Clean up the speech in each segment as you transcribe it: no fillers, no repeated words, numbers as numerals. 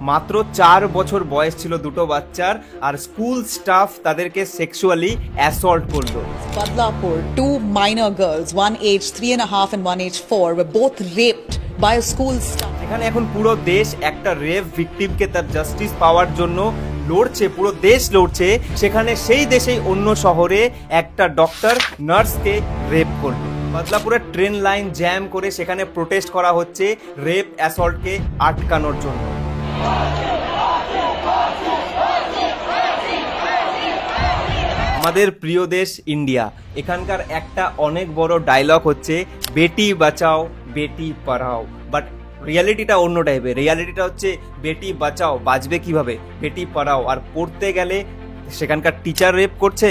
মাত্র 4 বছর বয়স ছিল দুটো বাচ্চার, আর স্কুল স্টাফ তাদেরকে সেক্সুয়ালি অ্যাসল্ট করলো। Badlapur, two minor girls, one age 3.5 and one age 4, were both raped by a school staff. এখানে এখন পুরো দেশ একটা রেপ ভিকটিমকে তার জাস্টিস পাওয়ার জন্য লড়ছে, পুরো দেশ লড়ছে। সেখানে সেই দেশেই অন্য শহরে একটা ডক্টর নার্সকে রেপ করলো। বদলাপুরের ট্রেন লাইন জ্যাম করে সেখানে প্রোটেস্ট করা হচ্ছে রেপ অ্যাসল্টকে আটকানোর জন্য। আমাদের প্রিয় দেশ ইন্ডিয়া, এখানকার একটা অনেক বড় ডায়লগ হচ্ছে বেটি বাঁচাও বেটি পড়াও, বাট রিয়ালিটিটা অন্য টাইপের। রিয়ালিটিটা হচ্ছে বেটি বাঁচাও বাঁচবে কিভাবে, বেটি পড়াও। আর পড়তে গেলে সেখানকার টিচার রেপ করছে,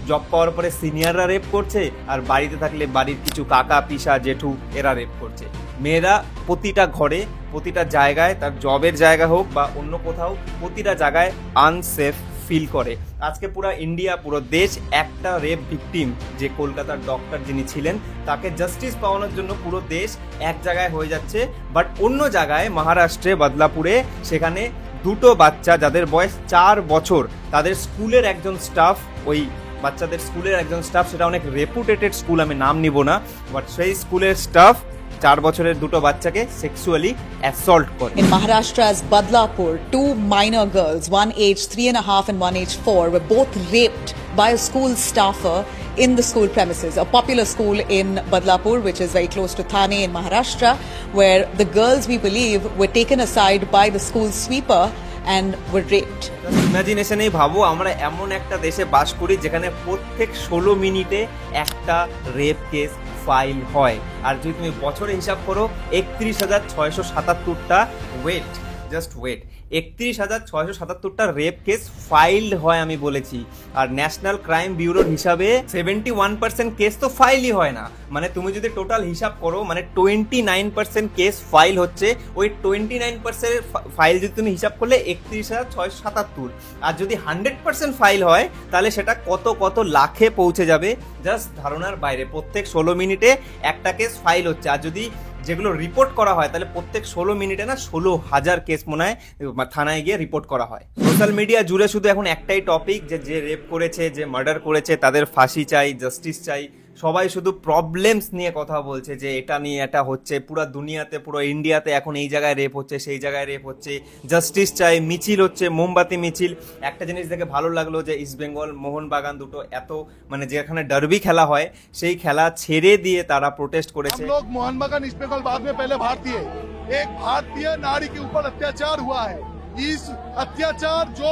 জব পাওয়ার পরে সিনিয়ররা রেপ করছে, আর বাড়িতে থাকলে বাড়ির কিছু কাকা পিসা জেঠু এরা রেপ করছে। মেয়েরা প্রতিটা ঘরে প্রতিটা জায়গায়, তার জবের জায়গা হোক বা অন্য কোথাও, প্রতিটা জায়গায় আনসেফ ফিল করে। আজকে পুরো ইন্ডিয়া, পুরো দেশ একটা রেপ ভিকটিম, যে কলকাতার ডক্টর যিনি ছিলেন, তাকে জাস্টিস পাওয়ানোর জন্য পুরো দেশ এক জায়গায় হয়ে যাচ্ছে। বাট অন্য জায়গায় মহারাষ্ট্রে বদলাপুরে সেখানে দুটো বাচ্চা যাদের বয়স 4 বছর, তাদের স্কুলের একজন স্টাফ, ওই বাচ্চাদের স্কুলের একজন স্টাফ, সেটা অনেক রেপুটেটেড স্কুল, আমি নাম নিব না, বাট সেই স্কুলের স্টাফ 4 বছরের দুটো বাচ্চাকে সেক্সুয়ালি অ্যাসল্ট করে। In Maharashtra's Badlapur, two minor girls, one age 3.5 and one age 4, were both raped by a school staffer in the school premises, a popular school in Badlapur, which is very close to Thane in Maharashtra, where the girls, we believe, were taken aside by the school sweeper and were raped. ইমাজিনেশনেই ভাবো, আমরা এমন একটা দেশে বাস করি যেখানে প্রত্যেক 16 মিনিটে একটা রেপ কেস ফাইল হয়। আর যদি তুমি বছরে হিসাব করো, 31,677টা ওয়েট, জাস্ট ওয়েট, 31,677টা রেপ কেস ফাইলড হয় আমি বলেছি। আর ন্যাশনাল ক্রাইম ব্যুরোর হিসাবে 71% কেস তো ফাইলই হয় না। মানে তুমি যদি টোটাল হিসাব করো, মানে 29% কেস ফাইল হচ্ছে। ওই 29% ফাইল যদি তুমি হিসাব করলে 31,677, আর যদি 100% ফাইল হয় তাহলে সেটা কত কত লাখে পৌঁছে যাবে, জাস্ট ধারণার বাইরে। প্রত্যেক 16 মিনিটে একটা কেস ফাইল হচ্ছে। আর যদি যেগুলো রিপোর্ট করা হয় তাহলে প্রত্যেক 16 মিনিটে না 16,000 কেস মনে হয় থানায় গিয়ে রিপোর্ট করা হয়। সোশ্যাল মিডিয়া জুড়ে শুধু এখন একটাই টপিক, যে রেপ করেছে, যে মার্ডার করেছে, তাদের ফাঁসি চাই, জাস্টিস চাই। সবাই শুধু প্রবলেমস নিয়ে কথা বলছে, যে এটা নিয়ে এটা হচ্ছে, পুরো দুনিয়াতে, পুরো ইন্ডিয়াতে এখন এই জায়গায় রেপ হচ্ছে, সেই জায়গায় রেপ হচ্ছে, জাস্টিস চাই, মিছিল হচ্ছে, মোমবাতি মিছিল। একটা জিনিস দেখে ভালো লাগলো যে ইস্ট বেঙ্গল মোহনবাগান দুটো এত, মানে যেখানে ডার্বি খেলা হয় সেই খেলা ছেড়ে দিয়ে তারা প্রোটেস্ট করেছে। हम लोग मोहनबागान ईस्ट बंगाल बाद में पहले भारतीय, एक भारतीय नारी के ऊपर अत्याचार हुआ है। इस अत्याचार जो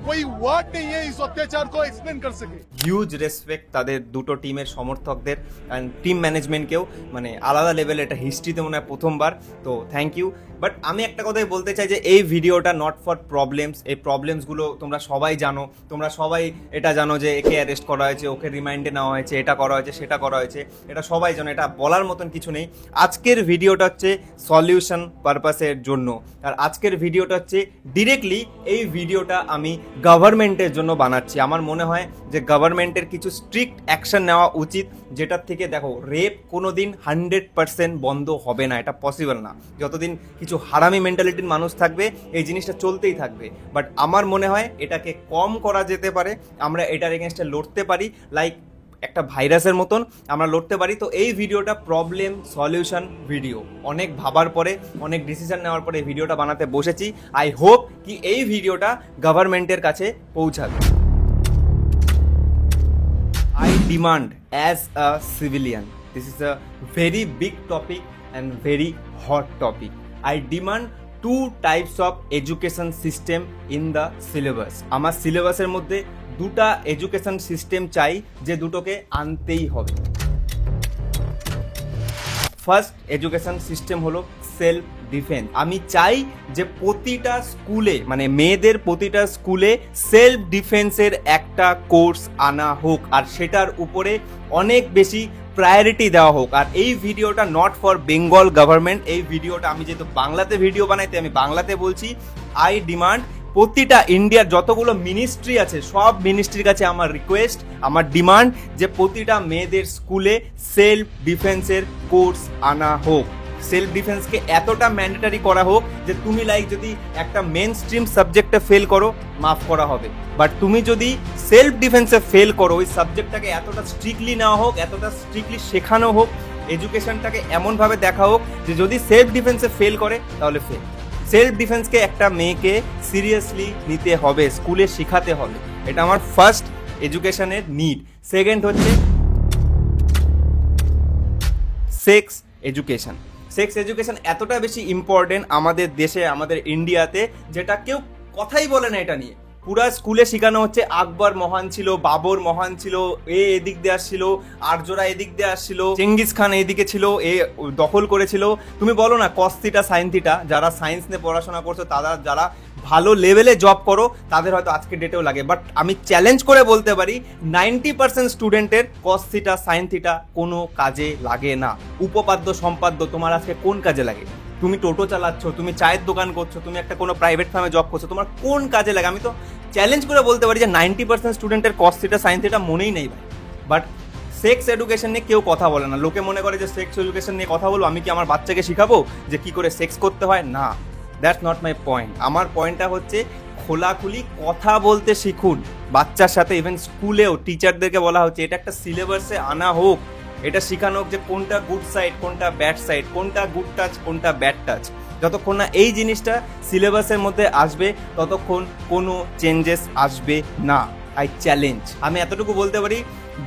कोई वर्ड नहीं है इस अत्याचार को एक्सप्लेन कर सके। হিউজ রেসপেক্ট তাদের দুটো টিমের সমর্থকদের অ্যান্ড টিম ম্যানেজমেন্টকেও, মানে আলাদা লেভেল, এটা হিস্ট্রিতে মনে হয় প্রথমবার, তো থ্যাংক ইউ। বাট আমি একটা কথাই বলতে চাই যে এই ভিডিওটা নট ফর প্রবলেমস। এই প্রবলেমসগুলো তোমরা সবাই জানো, তোমরা সবাই এটা জানো যে একে অ্যারেস্ট করা হয়েছে, ওকে রিমাইন্ডে নেওয়া হয়েছে, এটা করা হয়েছে, সেটা করা হয়েছে, এটা সবাই জানো, এটা বলার মতন কিছু নেই। আজকের ভিডিওটা হচ্ছে সলিউশন পারপাসের জন্য, আর আজকের ভিডিওটা হচ্ছে ডিরেক্টলি, এই ভিডিওটা আমি গভর্নমেন্টের জন্য বানাচ্ছি। আমার মনে হয় যে গভর্নমেন্টের কিছু স্ট্রিক্ট অ্যাকশন নেওয়া উচিত, যেটার থেকে দেখো রেপ কোনো দিন 100% বন্ধ হবে না, এটা পসিবল না। যতদিন কিছু হারামি মেন্টালিটির মানুষ থাকবে এই জিনিসটা চলতেই থাকবে। বাট আমার মনে হয় এটাকে কম করা যেতে পারে, আমরা এটার এগেনস্টে লড়তে পারি, লাইক একটা ভাইরাসের মতন আমরা লড়তে পারি। তো এই ভিডিওটা প্রবলেম সলিউশন ভিডিও, অনেক ভাবার পরে, অনেক ডিসিশন নেওয়ার পরে এই ভিডিওটা বানাতে বসেছি। আই হোপ কি এই ভিডিওটা গভর্নমেন্টের কাছে পৌঁছাবে। I demand as a civilian, this is a very big topic and very hot topic. I demand 2 types of education system in the syllabus. আমার সিলেবাসের মধ্যে 2টা এডুকেশন সিস্টেম চাই, যে দুটোকে আনতেই হবে। ফার্স্ট এডুকেশন সিস্টেম হলো সেলফ ডিফেন্স। আমি চাই যে প্রতিটা স্কুলে, মানে মেয়েদের প্রতিটা স্কুলে সেলফ ডিফেন্সের একটা কোর্স আনা হোক, আর সেটার উপরে অনেক বেশি প্রায়োরিটি দেওয়া হোক। আর এই ভিডিওটা নট ফর বেঙ্গল গভর্নমেন্ট, এই ভিডিওটা আমি যেহেতু বাংলাতে ভিডিও বানাইতে আমি বাংলাতে বলছি। আই ডিমান্ড প্রতিটা ইন্ডিয়ার যতগুলো মিনিস্ট্রি আছে সব মিনিস্ট্রির কাছে আমার রিকোয়েস্ট, আমার ডিমান্ড যে প্রতিটা মেয়েদের স্কুলে সেলফ ডিফেন্সের কোর্স আনা হোক। সেলফ ডিফেন্সকে এতটা ম্যান্ডেটারি করা হোক যে তুমি লাইক যদি একটা মেন স্ট্রিম সাবজেক্টে ফেল করো মাফ করা হবে, বাট তুমি যদি সেলফ ডিফেন্সে ফেল করো ওই সাবজেক্টটাকে এতটা স্ট্রিক্টলি নেওয়া হোক, এতটা স্ট্রিক্টলি শেখানো হোক, এডুকেশনটাকে এমনভাবে দেখা হোক যে যদি সেলফ ডিফেন্সে ফেল করে তাহলে ফেল। সেলফ ডিফেন্সকে একটা মেয়েকে সিরিয়াসলি নিতে হবে, স্কুলে শেখাতে হবে, এটা আমার ফার্স্ট এডুকেশনের নিড। সেকেন্ড হচ্ছে সেক্স এডুকেশন। সেক্স এডুকেশন এতটা বেশি ইম্পর্টেন্ট আমাদের দেশে, আমাদের ইন্ডিয়াতে, যেটা কেউ কথাই বলে না এটা নিয়ে। পুরা স্কুলে শেখানো হচ্ছে আকবর মহান ছিল, বাবর মহান ছিল, এদিক দিয়ে আসছিল, আর্যরা এদিক দিয়ে আসছিল, চেঙ্গিস খান এদিকে ছিল, দখল করেছিল। তুমি বলো না কস থিটা সাইন থিটা, যারা সায়েন্স নিয়ে পড়াশোনা করছো, তারা যারা ভালো লেভেলে জব করো তাদের হয়তো আজকের ডেটেও লাগে, বাট আমি চ্যালেঞ্জ করে বলতে পারি 90% স্টুডেন্টের কস থিটা সাইন থিটা কোনো কাজে লাগে না। উপপাদ্য সম্পাদ্য তোমার আজকে কোন কাজে লাগে? তুমি টোটো চালাচ্ছ, তুমি চায়ের দোকান করছো, তুমি একটা কোনো প্রাইভেট ফার্মে জব করছো, তোমার কোন কাজে লাগে? আমি তো চ্যালেঞ্জ করে বলতে পারি যে 90% স্টুডেন্টের কস থিটা সাইন থিটা মনেই নেই ভাই। বাট সেক্স এডুকেশন নিয়ে কেউ কথা বলে না। লোকে মনে করে যে সেক্স এডুকেশন নিয়ে কথা বলবো, আমি কি আমার বাচ্চাকে শিখাবো যে কি করে সেক্স করতে হয়? না, দ্যাটস নট মাই পয়েন্ট। আমার পয়েন্টটা হচ্ছে খোলাখুলি কথা বলতে শিখুন বাচ্চার সাথে। ইভেন স্কুলেও টিচারদেরকে বলা হচ্ছে এটা একটা সিলেবাসে আনা হোক, এটা শেখানো হোক যে কোনটা গুড সাইড, কোনটা ব্যাড সাইড, কোনটা গুড টাচ, কোনটা ব্যাড টাচ। যতক্ষণ না এই জিনিসটা সিলেবাসের মধ্যে আসবে ততক্ষণ কোনো চেঞ্জেস আসবে না। আই চ্যালেঞ্জ, আমি এতটুকু বলতে পারি,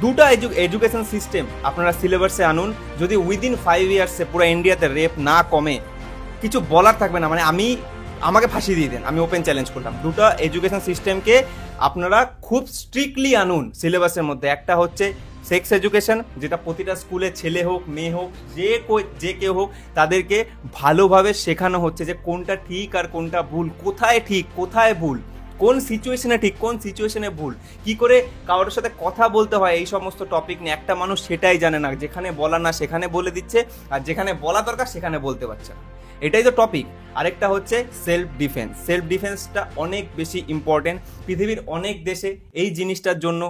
দুটো এডুকেশন সিস্টেম আপনারা সিলেবাসে আনুন, যদি উইদিন 5 ইয়ার্সে পুরো ইন্ডিয়াতে রেপ না কমে কিছু বলার থাকবে না। মানে আমাকে ফাঁসি দিয়ে দেন, আমি ওপেন চ্যালেঞ্জ করলাম। দুটো এডুকেশন সিস্টেমকে আপনারা খুব স্ট্রিক্টলি আনুন সিলেবাসের মধ্যে। একটা হচ্ছে সেক্স এডুকেশন, যেটা প্রতিটা স্কুলে ছেলে হোক মেয়ে হোক যে কেউ হোক তাদেরকে ভালোভাবে শেখানো হচ্ছে যে কোনটা ঠিক আর কোনটা ভুল, কোথায় ঠিক কোথায় ভুল, কোন সিচুয়েশনে ঠিক কোন সিচুয়েশনে ভুল, কি করে কারোর সাথে কথা বলতে হয়, এই সমস্ত টপিক নিয়ে একটা মানুষ সেটাই জানে না। যেখানে বলা না সেখানে বলে দিচ্ছে, আর যেখানে বলা দরকার সেখানে বলতে পারছে না। এটাই তো টপিক। আরেকটা হচ্ছে সেলফ ডিফেন্স। সেলফ ডিফেন্সটা অনেক বেশি ইম্পর্টেন্ট। পৃথিবীর অনেক দেশে এই জিনিসটার জন্য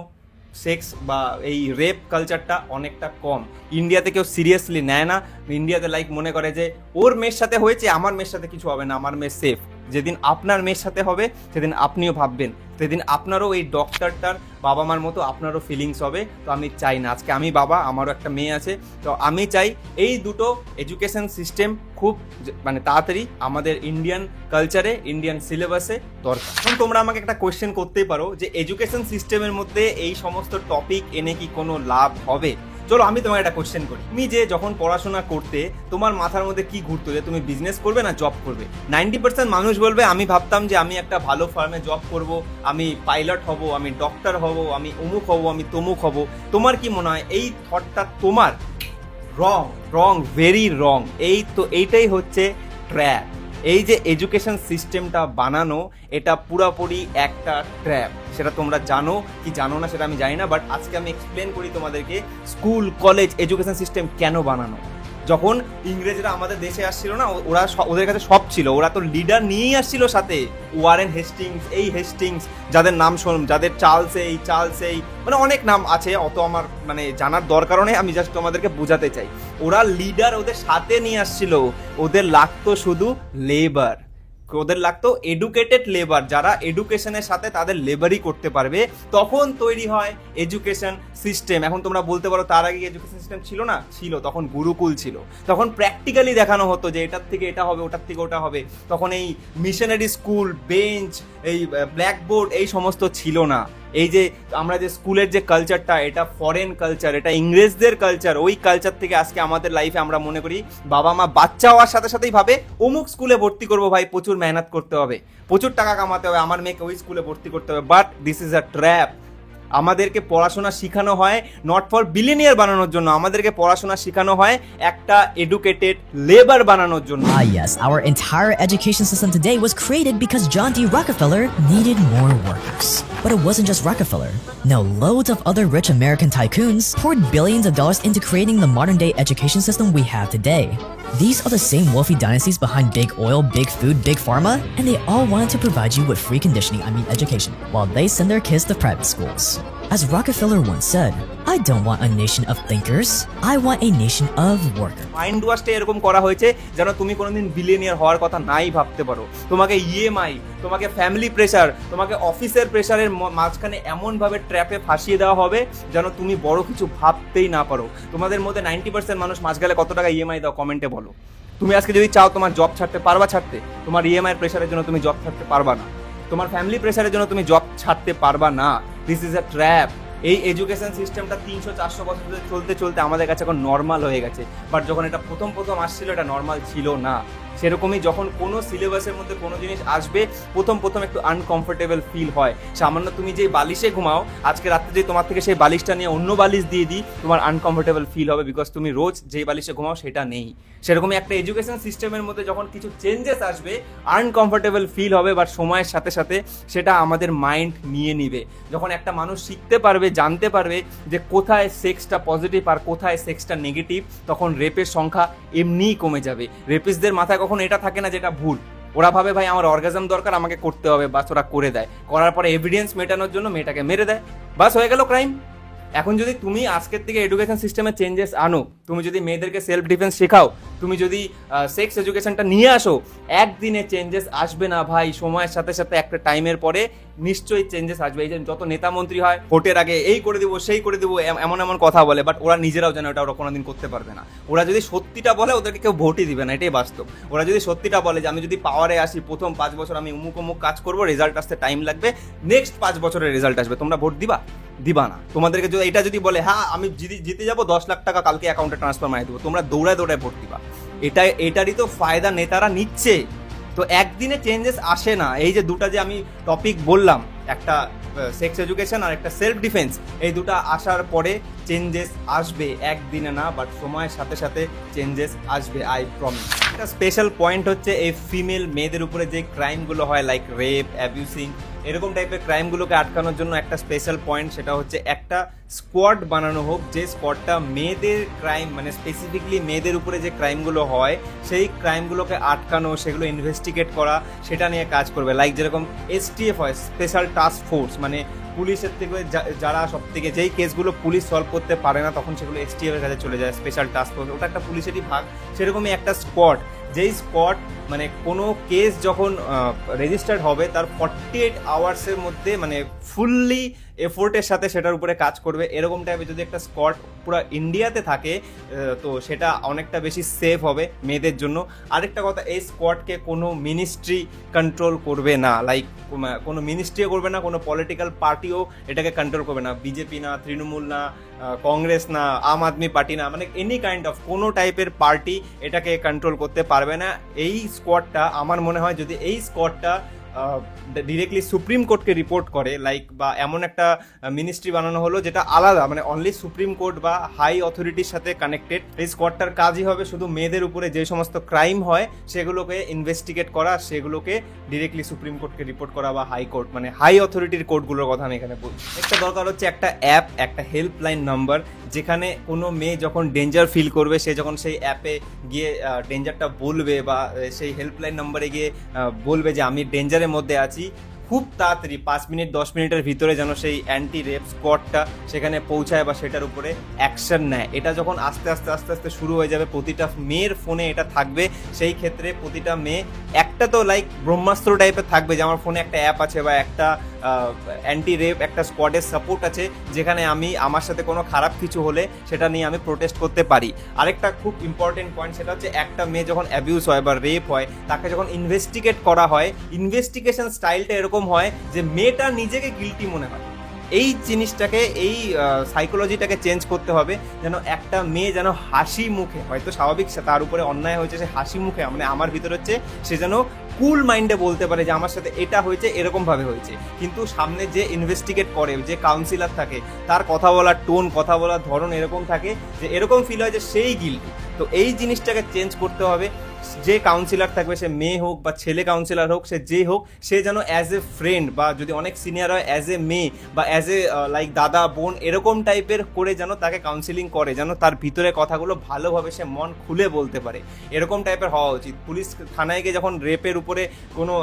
সেক্স বা এই রেপ কালচারটা অনেকটা কম। ইন্ডিয়াতে কেউ সিরিয়াসলি নেয় না। ইন্ডিয়াতে লাইক মনে করে যে ওর মেয়ের সাথে হয়েছে, আমার মেয়ের সাথে কিছু হবে না, আমার মেয়ে সেফ। যেদিন আপনার মেয়ের সাথে হবে সেদিন আপনিও ভাববেন, সেদিন আপনারও এই ডক্টরটার বাবা মার মতো আপনারও ফিলিংস হবে। তো আমি চাই না, আজকে আমি বাবা, আমারও একটা মেয়ে আছে, তো আমি চাই এই দুটো এডুকেশন সিস্টেম খুব মানে তাড়াতাড়ি আমাদের ইন্ডিয়ান কালচারে, ইন্ডিয়ান সিলেবাসে দরকার। এখন তোমরা আমাকে একটা কোয়েশ্চেন করতেই পারো যে এডুকেশন সিস্টেমের মধ্যে এই সমস্ত টপিক এনে কি কোনো লাভ হবে? চলো আমি তোমাকে একটা কোয়েশ্চেন করি। তুমি যে যখন পড়াশোনা করতে তোমার মাথার মধ্যে কি ঘুরতো যে তুমি বিজনেস করবে না জব করবে? 90% মানুষ বলবে আমি ভাবতাম যে আমি একটা ভালো ফার্মে জব করব, আমি পাইলট হব, আমি ডক্টর হব, আমি অমুক হব, আমি তমুক হব। তোমার কি মনে হয় এই থটটা তোমার? রং, ভেরি রং। এইটাই হচ্ছে ট্র্যাপ। এই যে এডুকেশন সিস্টেমটা বানানো, এটা পুরোপুরি একটা ট্র্যাপ। সেটা তোমরা জানো কি জানো না সেটা আমি জানি না, বাট আজকে আমি এক্সপ্লেন করি তোমাদেরকে স্কুল কলেজ এডুকেশন সিস্টেম কেন বানানো। যখন ইংরেজরা আমাদের দেশে আসছিল না, ওদের কাছে সব ছিল, ওরা তো লিডার নিয়েই আসছিল সাথে। ওয়ারেন হেস্টিংস, যাদের নাম যাদের চার্লস এই মানে অনেক নাম আছে, অত আমার মানে জানার দরকারও নেই, আমি জাস্ট তোমাদেরকে বোঝাতে চাই। ওরা লিডার ওদের সাথে নিয়ে আসছিল, ওদের লাগতো শুধু লেবার, ওদের লাগতো এডুকেটেড লেবার, যারা এডুকেশনের সাথে তাদের লেবারই করতে পারবে। তখন তৈরি হয় এডুকেশন সিস্টেম। এখন তোমরা বলতে পারো তার আগে এডুকেশন সিস্টেম ছিল না? ছিল। তখন গুরুকুল ছিল, তখন প্র্যাকটিক্যালি দেখানো হতো যে এটার থেকে এটা হবে, ওটার থেকে ওটা হবে। তখন এই মিশনারি স্কুল, বেঞ্চ, এই ব্ল্যাকবোর্ড এই সমস্ত ছিল না। এই যে আমরা যে স্কুলের যে কালচারটা, এটা ফরেন কালচার, এটা ইংরেজদের কালচার। ওই কালচার থেকে আজকে আমাদের লাইফে আমরা মনে করি বাবা মা বাচ্চা হওয়ার সাথে সাথেই ভাবে অমুক স্কুলে ভর্তি করবো, ভাই প্রচুর মেহনত করতে হবে, প্রচুর টাকা কামাতে হবে, আমার মেয়েকে ওই স্কুলে ভর্তি করতে হবে। But this is a trap. আমাদেরকে পড়াশোনা শেখানো হয় নট ফর বিলিয়নিয়ার বানানোর জন্য, আমাদেরকে পড়াশোনা শেখানো হয় একটা এডুকেটেড লেবার বানানোর জন্য। Yes, our entire education system today was created because John D. Rockefeller needed more workers. But it wasn't just Rockefeller. No, loads of other rich American tycoons poured billions of dollars into creating the modern-day education system we have today. These are the same wealthy dynasties behind big oil, big food, big pharma, and they all wanted to provide you with free conditioning, education, while they send their kids to private schools. As Rockefeller once said, I don't want a nation of thinkers. I want a nation of workers. Mind ওয়াশটা এরকম করা হয়েছে যেন তুমি কোনোদিন billionaire হওয়ার কথা নাই ভাবতে পারো। তোমাকে ইএমআই, তোমাকে ফ্যামিলি প্রেশার, তোমাকে অফিসের প্রেশারের মাঝখানে এমনভাবে ট্র্যাপে ফাঁসিয়ে দেওয়া হবে যেন তুমি বড় কিছু ভাবতেই না পারো। তোমাদের মধ্যে 90% মানুষ মাস গেলে কত টাকা ইএমআই দাও কমেন্টে বলো। তুমি আজকে যদি চাও তোমার জব ছাড়তে পারবা ছাড়তে? তোমার ইএমআই প্রেশারের জন্য তুমি জব ছাড়তে পারবা না। তোমার ফ্যামিলি প্রেশারের জন্য তুমি জব ছাড়তে পারবা না। This is a trap. এই এডুকেশন সিস্টেমটা 300-400 বছর ধরে চলতে চলতে আমাদের কাছে এখন নর্মাল হয়ে গেছে, বাট যখন এটা প্রথম আসছিল এটা নর্মাল ছিল না। সেরকমই যখন কোনো সিলেবাসের মধ্যে কোনো জিনিস আসবে প্রথম একটু আনকমফোর্টেবল ফিল হয়। সামান্য তুমি যে বালিশে ঘুমাও, আজকে রাত্রে যদি তোমার থেকে সেই বালিশটা নিয়ে অন্য বালিশ দিয়ে দিই, তোমার আনকমফোর্টেবল ফিল হবে, বিকজ তুমি রোজ যেই বালিশে ঘুমাও সেটা নেই। সেরকমই একটা এডুকেশন সিস্টেমের মধ্যে যখন কিছু চেঞ্জেস আসবে আনকমফোর্টেবল ফিল হবে, বাট সময়ের সাথে সাথে সেটা আমাদের মাইন্ড নিয়ে নিবে। যখন একটা মানুষ শিখতে পারবে, জানতে পারবে যে কোথায় সেক্সটা পজিটিভ আর কোথায় সেক্সটা নেগেটিভ, তখন রেপের সংখ্যা এমনিই কমে যাবে। রেপিস্টদের মাথায় কখন এটা থাকে না যেটা ভুল। ওরা ভাবে ভাই আমার অর্গাজম দরকার, আমাকে করতে হবে, বাস ওরা করে দেয়। করার পরে এভিডেন্স মেটানোর জন্য মেয়েটাকে মেরে দেয়, বাস হয়ে গেল ক্রাইম। এখন যদি তুমি আজকের থেকে এডুকেশন সিস্টেমে চেঞ্জেস আনো, তুমি যদি মেয়েদেরকে সেলফ ডিফেন্স শেখাও, তুমি যদি সেক্স এডুকেশনটা নিয়ে আসো, একদিনে চেঞ্জেস আসবে না ভাই। সময়ের সাথে সাথে একটা টাইমের পরে নিশ্চয়ই চেঞ্জেস আসবে। এই যে যত নেতা মন্ত্রী হয় ভোটের আগে এই করে দিব সেই করে দিব এমন কথা বলে, বাট ওরা নিজেরাও জানে ওটা ওরা কোনোদিন করতে পারবে না। ওরা যদি সত্যিটা বলে ওদেরকে কেউ ভোটই দিবে না, এটাই বাস্তব। ওরা যদি সত্যিটা বলে যে আমি যদি পাওয়ারে আসি প্রথম 5 বছর আমি অমুক কাজ করবো, রেজাল্ট আসতে টাইম লাগবে, নেক্সট 5 বছরের রেজাল্ট আসবে, তোমরা ভোট দিবা না। তোমাদেরকে এটা যদি বলে হ্যাঁ আমি জিতে যাবো 10 লাখ টাকা কালকে অ্যাকাউন্টে ট্রান্সফার মারিয়ে দেবো, তোমরা দৌড়ায় ভোট দিবা। এটারই তো ফায়দা নেতারা নিচ্ছে। তো একদিনে চেঞ্জেস আসে না। এই যে দুটা যে আমি টপিক বললাম, একটা সেক্স এডুকেশন আর একটা সেলফ ডিফেন্স, এই দুটা আসার পরে চেঞ্জেস আসবে, একদিনে না, বাট সময়ের সাথে সাথে চেঞ্জেস আসবে, আই প্রমিস। একটা স্পেশাল পয়েন্ট হচ্ছে এই ফিমেল মেয়েদের উপরে যে ক্রাইমগুলো হয় লাইক রেপ, অ্যাবিউসিং, এরকম টাইপের ক্রাইমগুলোকে আটকানোর জন্য একটা স্পেশাল পয়েন্ট, সেটা হচ্ছে একটা স্কোয়াড বানানো হোক, যে স্কোয়াডটা মেয়েদের ক্রাইম মানে স্পেসিফিকলি মেয়েদের উপরে যে ক্রাইমগুলো হয় সেই ক্রাইমগুলোকে আটকানো, সেগুলো ইনভেস্টিগেট করা, সেটা নিয়ে কাজ করবে। লাইক যেরকম STF হয়, স্পেশাল টাস্ক ফোর্স, মানে পুলিশের থেকে যারা সব থেকে যেই কেসগুলো পুলিশ সলভ করতে পারে না তখন সেগুলো STF এর কাছে চলে যায়, স্পেশাল টাস্ক ফোর্স, ওটা একটা পুলিশেরই ভাগ। সেরকমই একটা স্কোয়াড, যেই স্কোয়াড মানে কোনো কেস যখন রেজিস্টার্ড হবে তার 48 আওয়ার্সের মধ্যে মানে ফুললি এফোর্টের সাথে সেটার উপরে কাজ করবে। এরকম টাইপের যদি একটা স্কোয়াড পুরো ইন্ডিয়াতে থাকে তো সেটা অনেকটা বেশি সেফ হবে মেয়েদের জন্য। আরেকটা কথা, এই স্কোয়াডকে কোনো মিনিস্ট্রি কন্ট্রোল করবে না, লাইক কোনো মিনিস্ট্রিও করবে না, কোনো পলিটিক্যাল পার্টিও এটাকে কন্ট্রোল করবে না, বিজেপি না, তৃণমূল না, কংগ্রেস না, আম আদমি পার্টি না, মানে এনি কাইন্ড অফ কোনো টাইপের পার্টি এটাকে কন্ট্রোল করতে পারবে না। এই স্কোয়াডটা আমার মনে হয় যদি এই স্কোয়াডটা ডিরেক্টলি সুপ্রিম কোর্টকে রিপোর্ট করে, লাইক বা এমন একটা মিনিস্ট্রি বানানো হলো যেটা আলাদা, মানে অনলি সুপ্রিম কোর্ট বা হাই অথরিটির সাথে কানেক্টেড, এই স্কোয়াডটার কাজই হবে শুধু মেয়েদের উপরে যে সমস্ত ক্রাইম হয় সেগুলোকে ইনভেস্টিগেট করা, সেগুলোকে ডিরেক্টলি সুপ্রিম কোর্টকে রিপোর্ট করা বা হাই কোর্ট, মানে হাই অথরিটির কোর্টগুলোর কথা আমি এখানে বলছি। একটা দরকার হচ্ছে একটা অ্যাপ, একটা হেল্পলাইন নাম্বার, যেখানে কোনো মেয়ে যখন ডেঞ্জার ফিল করবে সে যখন সেই অ্যাপে গিয়ে ডেঞ্জারটা বলবে বা সেই হেল্পলাইন নাম্বারে গিয়ে বলবে যে আমি ডেঞ্জারের মধ্যে আছি, খুব তাড়াতাড়ি 5 মিনিট 10 মিনিটের ভিতরে যেন সেই অ্যান্টি রেপ স্কোয়াডটা সেখানে পৌঁছায় বা সেটার উপরে অ্যাকশন নেয়। এটা যখন আস্তে আস্তে শুরু হয়ে যাবে, প্রতিটা মেয়ের ফোনে এটা থাকবে, সেই ক্ষেত্রে প্রতিটা মেয়ে একটা তো লাইক ব্রহ্মাস্ত্র টাইপের থাকবে যে আমার ফোনে একটা অ্যাপ আছে বা একটা অ্যান্টি রেপ একটা স্কোয়াডের সাপোর্ট আছে, যেখানে আমি আমার সাথে কোনো খারাপ কিছু হলে সেটা নিয়ে আমি প্রোটেস্ট করতে পারি। আরেকটা খুব ইম্পর্টেন্ট পয়েন্ট, সেটা হচ্ছে একটা মেয়ে যখন অ্যাবিউজ হয় বা রেপ হয়, তাকে যখন ইনভেস্টিগেট করা হয়, ইনভেস্টিগেশন স্টাইলটা এরকম হয় যে মেয়েটা নিজেকে গিল্টি মনে হয়। এই জিনিসটাকে, এই সাইকোলজিটাকে চেঞ্জ করতে হবে, যেন একটা মেয়ে যেন হাসি মুখে, হয়তো স্বাভাবিক তার উপরে অন্যায় হয়েছে, সে হাসি মুখে মানে আমার ভিতরে হচ্ছে সে যেন কুল মাইন্ডে বলতে পারে যে আমার সাথে এটা হয়েছে, এরকম ভাবে হয়েছে, কিন্তু সামনে যে ইনভেস্টিগেট করে, যে কাউন্সিলর থাকে, তার কথা বলার টোন, কথা বলার ধরন এরকম থাকে যে এরকম ফিল হয় যে সেই গিল্টি। তো এই জিনিসটাকে চেঞ্জ করতে হবে। যে কাউন্সিলর থাকবে, সে মেয়ে হোক বা ছেলে কাউন্সিলর হোক, সে যে হোক, সে যেন অ্যাজ এ ফ্রেন্ড বা যদি অনেক সিনিয়র হয় অ্যাজ এ মেয়ে বা অ্যাজ এ লাইক দাদা বোন এরকম টাইপের করে যেন তাকে কাউন্সিলিং করে, যেন তার ভিতরে কথাগুলো ভালোভাবে সে মন খুলে বলতে পারে, এরকম টাইপের হওয়া উচিত। পুলিশ থানায় গিয়ে যখন রেপের উপরে কোনো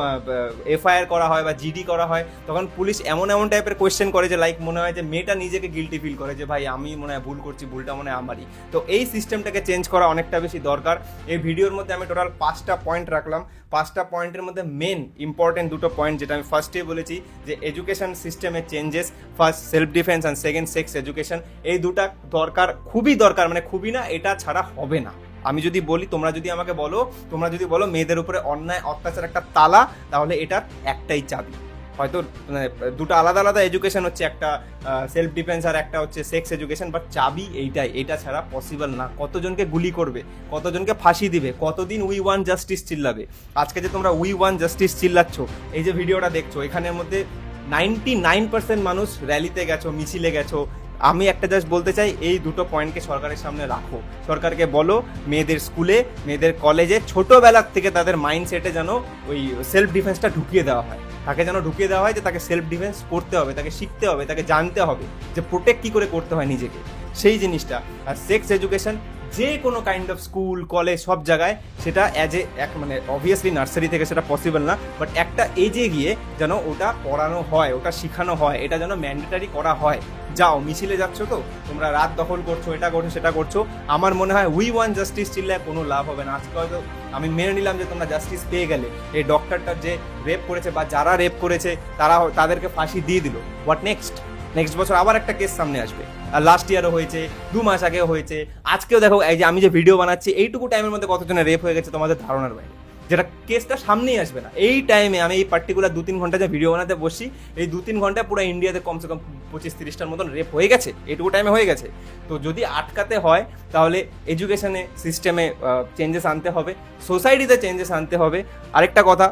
এফআইআর করা হয় বা জিডি করা হয়, তখন পুলিশ এমন টাইপের কোয়েশ্চেন করে যে লাইক মনে হয় যে মেয়েটা নিজেকে গিল্টি ফিল করে যে ভাই আমি মনে হয় ভুল করছি, ভুলটা মনে হয় আমারই। তো এই সিস্টেমটাকে চেঞ্জ করা অনেকটা বেশি দরকার। এই ভিডিওর মধ্যে আমি টোটাল 5টা পয়েন্ট রাখলাম। 5টা পয়েন্টের মধ্যে মেন ইম্পর্টেন্ট দুটো পয়েন্ট যেটা আমি ফার্স্টে বলেছি যে এডুকেশন সিস্টেমে changes, first self defence and second sex education. এই দুটা দরকার, খুবই দরকার, মানে খুবই না, এটা ছাড়া হবে না। আমি যদি বলি, তোমরা যদি আমাকে বলো, তোমরা যদি বলো মেয়েদের উপরে অন্যায় অত্যাচার একটা তালা, তাহলে এটার একটাই চাবি। হয়তো মানে দুটো আলাদা আলাদা এডুকেশন হচ্ছে, একটা সেলফ ডিফেন্স আর একটা হচ্ছে সেক্স এডুকেশন, বাট চাবি এইটাই, এটা ছাড়া পসিবল না। কতজনকে গুলি করবে, কতজনকে ফাঁসি দিবে, কতদিন উই ওয়ান জাস্টিস চিল্লাবে? আজকে যে তোমরা উই ওয়ান জাস্টিস চিল্লাচ্ছ, এই যে ভিডিওটা দেখছো, এখানের মধ্যে 99% মানুষ র্যালিতে গেছো, মিছিলে গেছো। আমি একটা জাস্ট বলতে চাই, এই দুটো পয়েন্টকে সরকারের সামনে রাখো। সরকারকে বলো মেয়েদের স্কুলে, মেয়েদের কলেজে ছোটোবেলার থেকে তাদের মাইন্ডসেটে যেন ওই সেলফ ডিফেন্সটা ঢুকিয়ে দেওয়া হয়, তাকে যেন ঢুকিয়ে দেওয়া হয় যে তাকে সেলফ ডিফেন্স করতে হবে, তাকে শিখতে হবে, তাকে জানতে হবে যে প্রোটেক্ট কী করে করতে হয় নিজেকে, সেই জিনিসটা। আর সেক্স এডুকেশন যে কোনো কাইন্ড অফ স্কুল কলেজ সব জায়গায়, সেটা অ্যাজ এ এক মানে অবভিয়াসলি নার্সারি থেকে সেটা পসিবল না, বাট একটা এজে গিয়ে যেন ওটা পড়ানো হয়, ওটা শেখানো হয়, এটা যেন ম্যান্ডেটারি করা হয়। যাও মিছিলে যাচ্ছ তো তোমরা, রাত দখল করছো, এটা করছো সেটা করছো, আমার মনে হয় উই ওয়ান জাস্টিস চিল্লায় কোনো লাভ হবে না। আজকে হয়তো আমি মেনে নিলাম যে তোমরা জাস্টিস পেয়ে গেলে, এই ডক্টরটা যে রেপ করেছে বা যারা রেপ করেছে তাদেরকে ফাঁসি দিয়ে দিল, হোয়াট নেক্সট বছর আবার একটা কেস সামনে আসবে। আর লাস্ট ইয়ারও হয়েছে, 2 মাস আগেও হয়েছে, আজকেও দেখো এই যে আমি যে ভিডিও বানাচ্ছি, এইটুকু টাইমের মধ্যে কতজনের রেপ হয়ে গেছে তোমাদের ধারণার বাইরে, যেটা কেসটা সামনেই আসবে না। এই টাইমে আমি এই পার্টিকুলার 2-3 ঘন্টা যে ভিডিও বানাতে বসি, এই 2-3 ঘন্টায় পুরো ইন্ডিয়াতে কমসে কম 25-30টার মতন রেপ হয়ে গেছে, এইটুকু টাইমে হয়ে গেছে। তো যদি আটকাতে হয় তাহলে এডুকেশনে সিস্টেমে চেঞ্জেস আনতে হবে, সোসাইটিতে চেঞ্জেস আনতে হবে। আরেকটা কথা,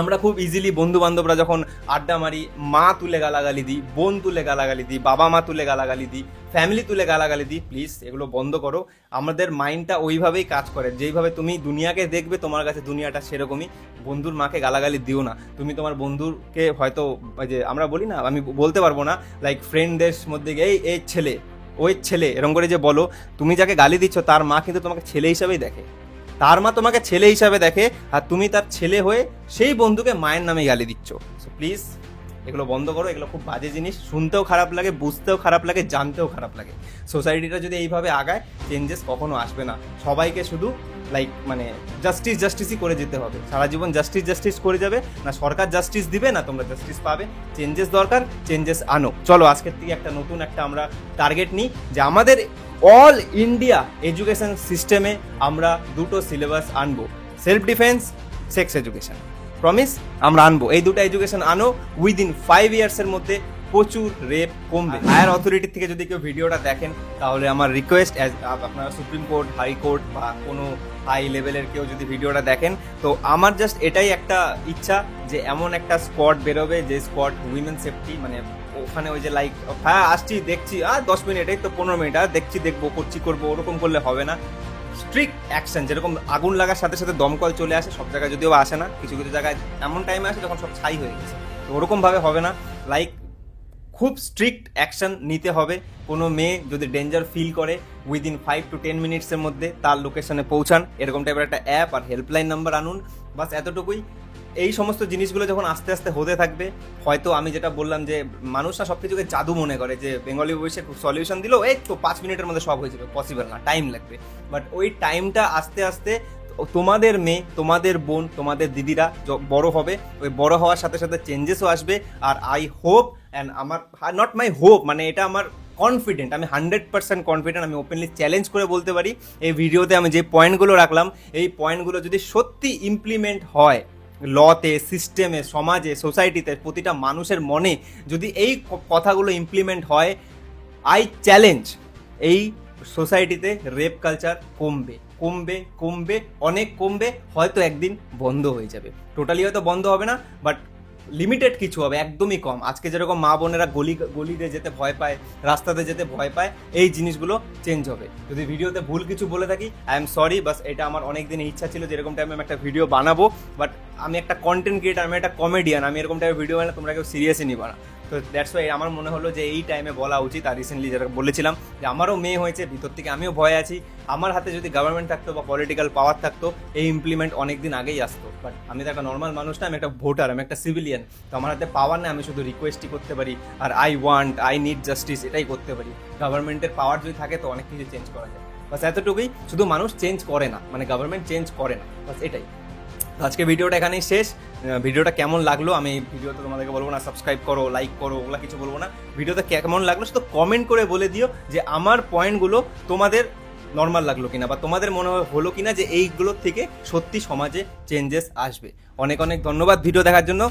আমরা খুব ইজিলি বন্ধু বান্ধবরা যখন আড্ডা মারি, মা তুলে গালাগালি দিই, বোন তুলে গালাগালি দিই, বাবা মা তুলে গালাগালি দিই, ফ্যামিলি তুলে গালাগালি দিই, প্লিজ এগুলো বন্ধ করো। আমাদের মাইন্ডটা ওইভাবেই কাজ করে, যেইভাবে তুমি দুনিয়াকে দেখবে তোমার কাছে দুনিয়াটা সেরকমই। বন্ধুর মাকে গালাগালি দিও না। তুমি তোমার বন্ধুকে হয়তো যে আমরা বলি না, আমি বলতে পারবো না, লাইক ফ্রেন্ডদের মধ্যে গিয়ে এই ছেলে ওই ছেলে এরকম করে যে বলো, তুমি যাকে গালি দিচ্ছ তার মা কিন্তু তোমাকে ছেলে হিসাবেই দেখে, তার মা তোমাকে ছেলে হিসাবে দেখে, আর তুমি তার ছেলে হয়ে সেই বন্ধুকে মায়ের নামে গালি দিচ্ছ। সো প্লিজ এগুলো বন্ধ করো, এগুলো খুব বাজে জিনিস, শুনতেও খারাপ লাগে, বুঝতেও খারাপ লাগে, জানতেও খারাপ লাগে। সোসাইটিটা যদি এইভাবে আগায়, চেঞ্জেস কখনো আসবে না। সবাইকে শুধু লাইক মানে জাস্টিসই করে যেতে হবে, সারা জীবন জাস্টিস করে যাবে না, সরকার জাস্টিস দিবে না তোমরা জাস্টিস পাবে। চেঞ্জেস দরকার, চেঞ্জেস আনো। চলো আজকের থেকে একটা নতুন একটা আমরা টার্গেট নিই যে আমাদের অল ইন্ডিয়া এডুকেশন সিস্টেমে আমরা দুটো সিলেবাস আনবো, self defence, sex education. Promise আমরা আনবো, এই দুটো এডুকেশন আনো, উইদিন 5 ইয়ার্সের মধ্যে প্রচুর রেপ কমবে। হায়ার অথরিটির থেকে যদি কেউ ভিডিওটা দেখেন, তাহলে আমার রিকোয়েস্ট, আপনারা সুপ্রিম কোর্ট, হাইকোর্ট বা কোনো হাই লেভেলের কেউ যদি ভিডিওটা দেখেন, তো আমার জাস্ট এটাই একটা ইচ্ছা যে এমন একটা স্কোয়াড বেরোবে, যে স্কোয়াড উইমেন সেফটি, মানে ওখানে ওই যে লাইক হ্যাঁ আসছি দেখছি 10 মিনিট, এই তো 15 মিনিট, দেখছি দেখবো করবো, ওরকম করলে হবে না। স্ট্রিক্ট অ্যাকশন, যেরকম আগুন লাগার সাথে সাথে দমকল চলে আসে, সব জায়গায় যদিও আসে না, কিছু কিছু জায়গায় এমন টাইমে আসে যখন সব ছাই হয়ে গেছে, তো ওরকমভাবে হবে না। লাইক খুব স্ট্রিক্ট অ্যাকশন নিতে হবে। কোনো মেয়ে যদি ডেঞ্জার ফিল করে, উইদিন 5 to 10 মিনিটসের মধ্যে তার লোকেশনে পৌঁছান, এরকম টাইপের একটা অ্যাপ আর হেল্পলাইন নাম্বার আনুন, বাস এতটুকুই। এই সমস্ত জিনিসগুলো যখন আস্তে আস্তে হতে থাকবে, হয়তো আমি যেটা বললাম যে মানুষরা সব কিছুকে জাদু মনে করে, যে বেঙ্গলি বসে সলিউশন দিল, এই তো 5 মিনিটের মধ্যে সব হয়ে যাবে, পসিবল না, টাইম লাগবে। বাট ওই টাইমটা আস্তে আস্তে তোমাদের মেয়ে, তোমাদের বোন, তোমাদের দিদিরা বড় হবে, ওই বড় হওয়ার সাথে সাথে চেঞ্জেসও আসবে। আর আই হোপ অ্যান্ড আমার নট মাই হোপ, মানে এটা আমার কনফিডেন্ট, আমি 100% কনফিডেন্ট, আমি ওপেনলি চ্যালেঞ্জ করে বলতে পারি, এই ভিডিওতে আমি যে পয়েন্টগুলো রাখলাম, এই পয়েন্টগুলো যদি সত্যি ইমপ্লিমেন্ট হয় লতে, সিস্টেমে, সমাজে, সোসাইটিতে, প্রতিটা মানুষের মনে যদি এই কথাগুলো ইমপ্লিমেন্ট হয়, আই চ্যালেঞ্জ এই সোসাইটিতে রেপ কালচার কমবে, অনেক কমবে, হয়তো একদিন বন্ধ হয়ে যাবে। টোটালি হয়তো বন্ধ হবে না, বাট লিমিটেড কিছু হবে, একদমই কম। আজকে যেরকম মা বোনেরা গলিতে যেতে ভয় পায়, রাস্তাতে যেতে ভয় পায়, এই জিনিসগুলো চেঞ্জ হবে। যদি ভিডিওতে ভুল কিছু বলে থাকি আই এম সরি, বাস এটা আমার অনেক দিনের ইচ্ছা ছিল যে এরকম টাইমে আমি একটা ভিডিও বানাবো, বাট আমি একটা কন্টেন্ট ক্রিয়েটার, আমি একটা কমেডিয়ান, আমি এরকম টাইপের ভিডিও বানালে তোমরা কেউ সিরিয়াসই নিবা না। তো দ্যাটস ওয়াই আমার মনে হলো যে এই টাইমে বলা উচিত। আর রিসেন্টলি যেটা বলেছিলাম যে আমারও মেয়ে হয়েছে, ভিতর থেকে আমিও ভয় আছি। আমার হাতে যদি গভর্নমেন্ট থাকতো বা পলিটিক্যাল পাওয়ার থাকতো, এই ইমপ্লিমেন্ট অনেক দিন আগেই আসতো। বাট আমি তো একটা নর্মাল মানুষ না, আমি একটা ভোটার, আমি একটা সিভিলিয়ান। তো আমার হাতে পাওয়ার নেই, আমি শুধু রিকোয়েস্টই করতে পারি আর আই নিড জাস্টিস এটাই করতে পারি। গভর্নমেন্টের পাওয়ার যদি থাকে তো অনেক কিছু চেঞ্জ করা যায়, বাস এতটুকুই। শুধু মানুষ চেঞ্জ করে না, মানে গভর্নমেন্ট চেঞ্জ করে না, বাস এটাই। আজকে ভিডিওটা এখানেই শেষ। ভিডিওটা কেমন লাগলো আমি ভিডিওতে তোমাদেরকে বলবো না সাবস্ক্রাইব করো, লাইক করো, ওগুলো কিছু বলবো না। ভিডিওতে কেমন লাগলো শুধু কমেন্ট করে বলে দিও যে আমার পয়েন্টগুলো তোমাদের নর্মাল লাগলো কিনা, বা তোমাদের মনে হলো কিনা যে এইগুলোর থেকে সত্যি সমাজে চেঞ্জেস আসবে। অনেক অনেক ধন্যবাদ ভিডিও দেখার জন্য।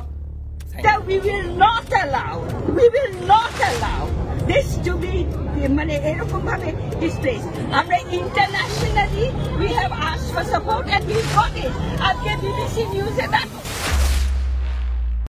that we will not allow this to be মানে এরকম ভাবে displaced. আমরা internationally we have asked for support and we got it. আজকে BBC News এ